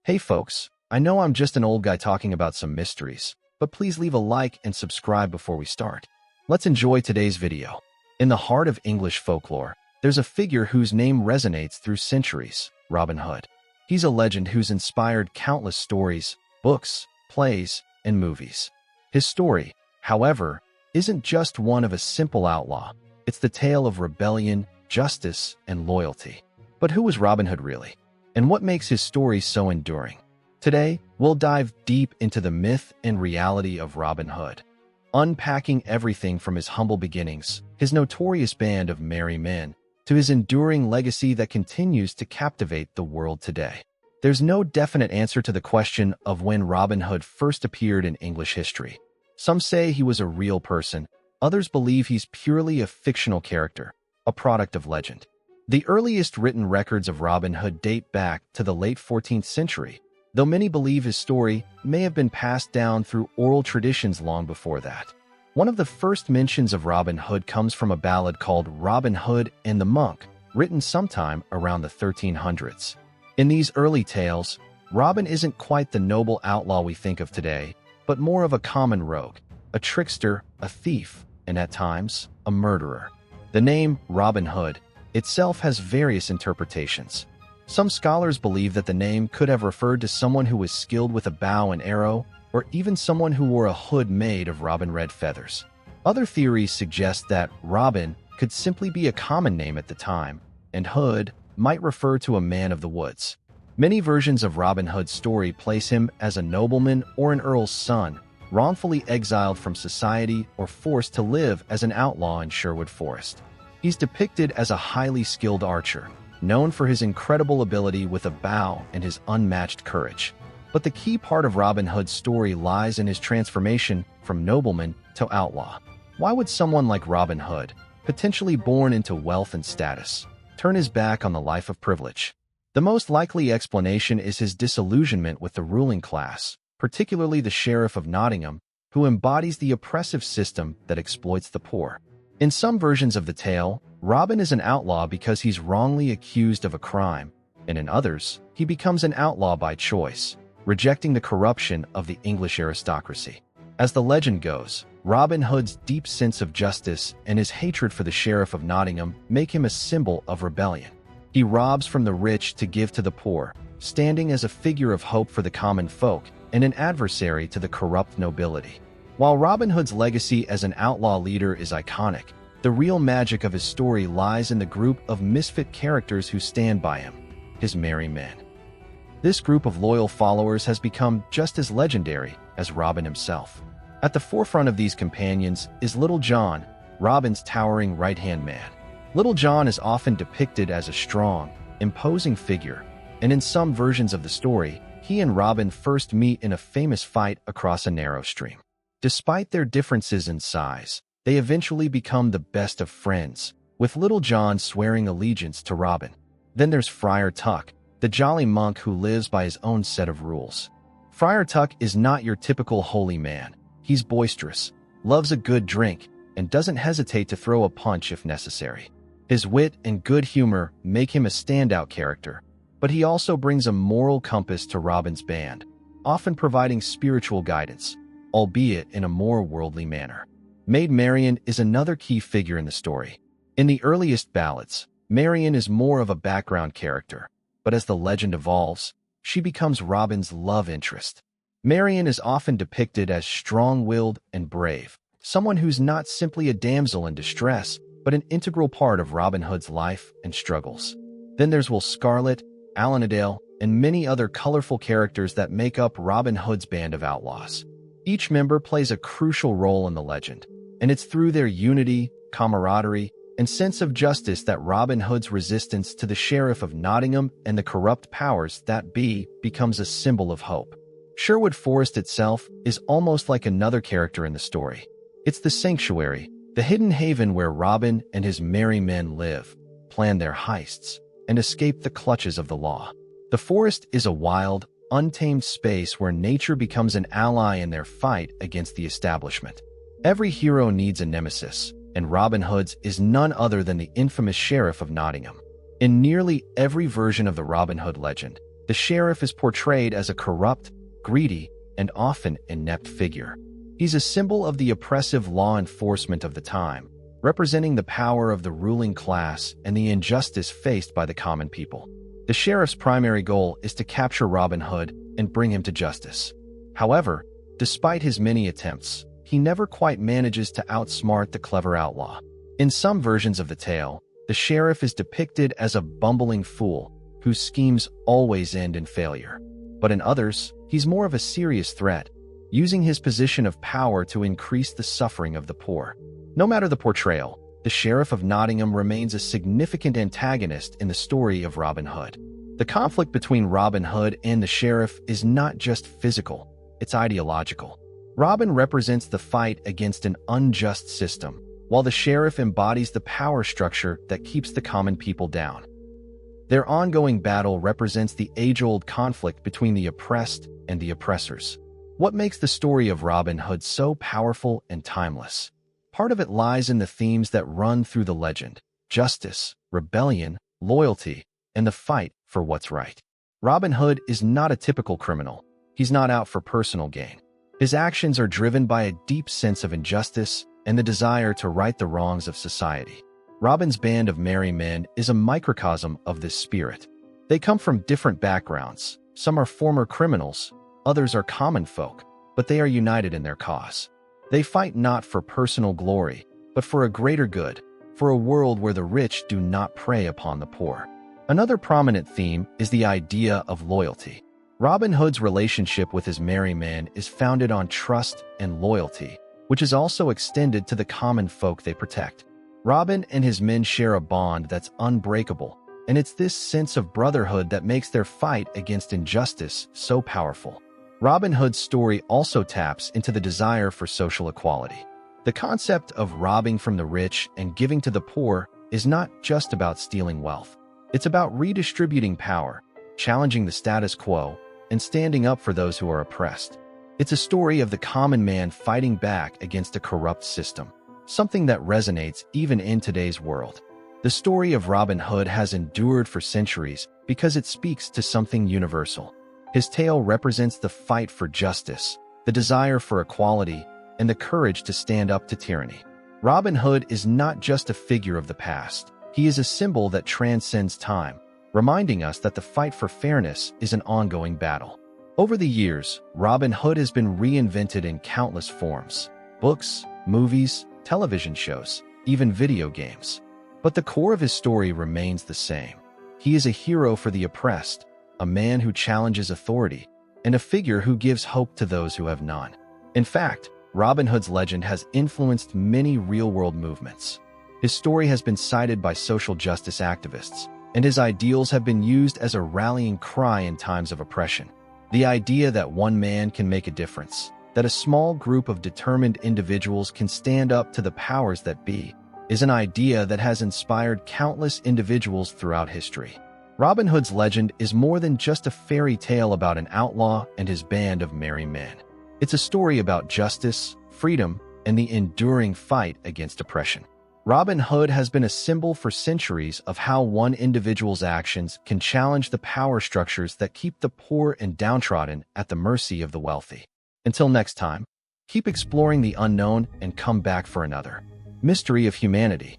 Hey folks, I know I'm just an old guy talking about some mysteries, but please leave a like and subscribe before we start. Let's enjoy today's video. In the heart of English folklore, there's a figure whose name resonates through centuries, Robin Hood. He's a legend who's inspired countless stories, books, plays, and movies. His story, however, isn't just one of a simple outlaw. It's the tale of rebellion, justice, and loyalty. But who was Robin Hood really? And what makes his story so enduring? Today, we'll dive deep into the myth and reality of Robin Hood, unpacking everything from his humble beginnings, his notorious band of merry men, to his enduring legacy that continues to captivate the world today. There's no definite answer to the question of when Robin Hood first appeared in English history. Some say he was a real person, others believe he's purely a fictional character, a product of legend. The earliest written records of Robin Hood date back to the late 14th century, though many believe his story may have been passed down through oral traditions long before that. One of the first mentions of Robin Hood comes from a ballad called Robin Hood and the Monk, written sometime around the 1300s. In these early tales, Robin isn't quite the noble outlaw we think of today, but more of a common rogue, a trickster, a thief, and at times, a murderer. The name Robin Hood itself has various interpretations. Some scholars believe that the name could have referred to someone who was skilled with a bow and arrow, or even someone who wore a hood made of robin red feathers. Other theories suggest that Robin could simply be a common name at the time, and Hood might refer to a man of the woods. Many versions of Robin Hood's story place him as a nobleman or an earl's son, wrongfully exiled from society or forced to live as an outlaw in Sherwood Forest. He's depicted as a highly skilled archer, known for his incredible ability with a bow and his unmatched courage. But the key part of Robin Hood's story lies in his transformation from nobleman to outlaw. Why would someone like Robin Hood, potentially born into wealth and status, turn his back on the life of privilege? The most likely explanation is his disillusionment with the ruling class, particularly the Sheriff of Nottingham, who embodies the oppressive system that exploits the poor. In some versions of the tale, Robin is an outlaw because he's wrongly accused of a crime, and in others, he becomes an outlaw by choice, rejecting the corruption of the English aristocracy. As the legend goes, Robin Hood's deep sense of justice and his hatred for the Sheriff of Nottingham make him a symbol of rebellion. He robs from the rich to give to the poor, standing as a figure of hope for the common folk and an adversary to the corrupt nobility. While Robin Hood's legacy as an outlaw leader is iconic, the real magic of his story lies in the group of misfit characters who stand by him, his merry men. This group of loyal followers has become just as legendary as Robin himself. At the forefront of these companions is Little John, Robin's towering right-hand man. Little John is often depicted as a strong, imposing figure, and in some versions of the story, he and Robin first meet in a famous fight across a narrow stream. Despite their differences in size, they eventually become the best of friends, with Little John swearing allegiance to Robin. Then there's Friar Tuck, the jolly monk who lives by his own set of rules. Friar Tuck is not your typical holy man. He's boisterous, loves a good drink, and doesn't hesitate to throw a punch if necessary. His wit and good humor make him a standout character, but he also brings a moral compass to Robin's band, often providing spiritual guidance, albeit in a more worldly manner. Maid Marian is another key figure in the story. In the earliest ballads, Marian is more of a background character, but as the legend evolves, she becomes Robin's love interest. Marian is often depicted as strong-willed and brave, someone who's not simply a damsel in distress, but an integral part of Robin Hood's life and struggles. Then there's Will Scarlet, Alan-a-Dale, and many other colorful characters that make up Robin Hood's band of outlaws. Each member plays a crucial role in the legend, and it's through their unity, camaraderie, and sense of justice that Robin Hood's resistance to the Sheriff of Nottingham and the corrupt powers that be becomes a symbol of hope. Sherwood Forest itself is almost like another character in the story. It's the sanctuary, the hidden haven where Robin and his merry men live, plan their heists, and escape the clutches of the law. The forest is a wild, untamed space where nature becomes an ally in their fight against the establishment. Every hero needs a nemesis, and Robin Hood's is none other than the infamous Sheriff of Nottingham. In nearly every version of the Robin Hood legend, the The sheriff is portrayed as a corrupt, greedy, and often inept figure. He's a symbol of the oppressive law enforcement of the time, representing the power of the ruling class and the injustice faced by the common people. The sheriff's primary goal is to capture Robin Hood and bring him to justice. However, despite his many attempts, he never quite manages to outsmart the clever outlaw. In some versions of the tale, the sheriff is depicted as a bumbling fool whose schemes always end in failure. But in others, he's more of a serious threat, using his position of power to increase the suffering of the poor. No matter the portrayal, the Sheriff of Nottingham remains a significant antagonist in the story of Robin Hood. The conflict between Robin Hood and the sheriff is not just physical, it's ideological. Robin represents the fight against an unjust system, while the sheriff embodies the power structure that keeps the common people down. Their ongoing battle represents the age-old conflict between the oppressed and the oppressors. What makes the story of Robin Hood so powerful and timeless? Part of it lies in the themes that run through the legend: justice, rebellion, loyalty, and the fight for what's right. Robin Hood is not a typical criminal. He's not out for personal gain. His actions are driven by a deep sense of injustice and the desire to right the wrongs of society. Robin's band of merry men is a microcosm of this spirit. They come from different backgrounds. Some are former criminals, others are common folk, but they are united in their cause. They fight not for personal glory, but for a greater good, for a world where the rich do not prey upon the poor. Another prominent theme is the idea of loyalty. Robin Hood's relationship with his merry men is founded on trust and loyalty, which is also extended to the common folk they protect. Robin and his men share a bond that's unbreakable, and it's this sense of brotherhood that makes their fight against injustice so powerful. Robin Hood's story also taps into the desire for social equality. The concept of robbing from the rich and giving to the poor is not just about stealing wealth. It's about redistributing power, challenging the status quo, and standing up for those who are oppressed. It's a story of the common man fighting back against a corrupt system, something that resonates even in today's world. The story of Robin Hood has endured for centuries because it speaks to something universal. His tale represents the fight for justice, the desire for equality, and the courage to stand up to tyranny. Robin Hood is not just a figure of the past. He is a symbol that transcends time, reminding us that the fight for fairness is an ongoing battle. Over the years, Robin Hood has been reinvented in countless forms: books, movies, television shows, even video games. But the core of his story remains the same. He is a hero for the oppressed, a man who challenges authority, and a figure who gives hope to those who have none. In fact, Robin Hood's legend has influenced many real-world movements. His story has been cited by social justice activists, and his ideals have been used as a rallying cry in times of oppression. The idea that one man can make a difference, that a small group of determined individuals can stand up to the powers that be, is an idea that has inspired countless individuals throughout history. Robin Hood's legend is more than just a fairy tale about an outlaw and his band of merry men. It's a story about justice, freedom, and the enduring fight against oppression. Robin Hood has been a symbol for centuries of how one individual's actions can challenge the power structures that keep the poor and downtrodden at the mercy of the wealthy. Until next time, keep exploring the unknown and come back for another Mystery of Humanity.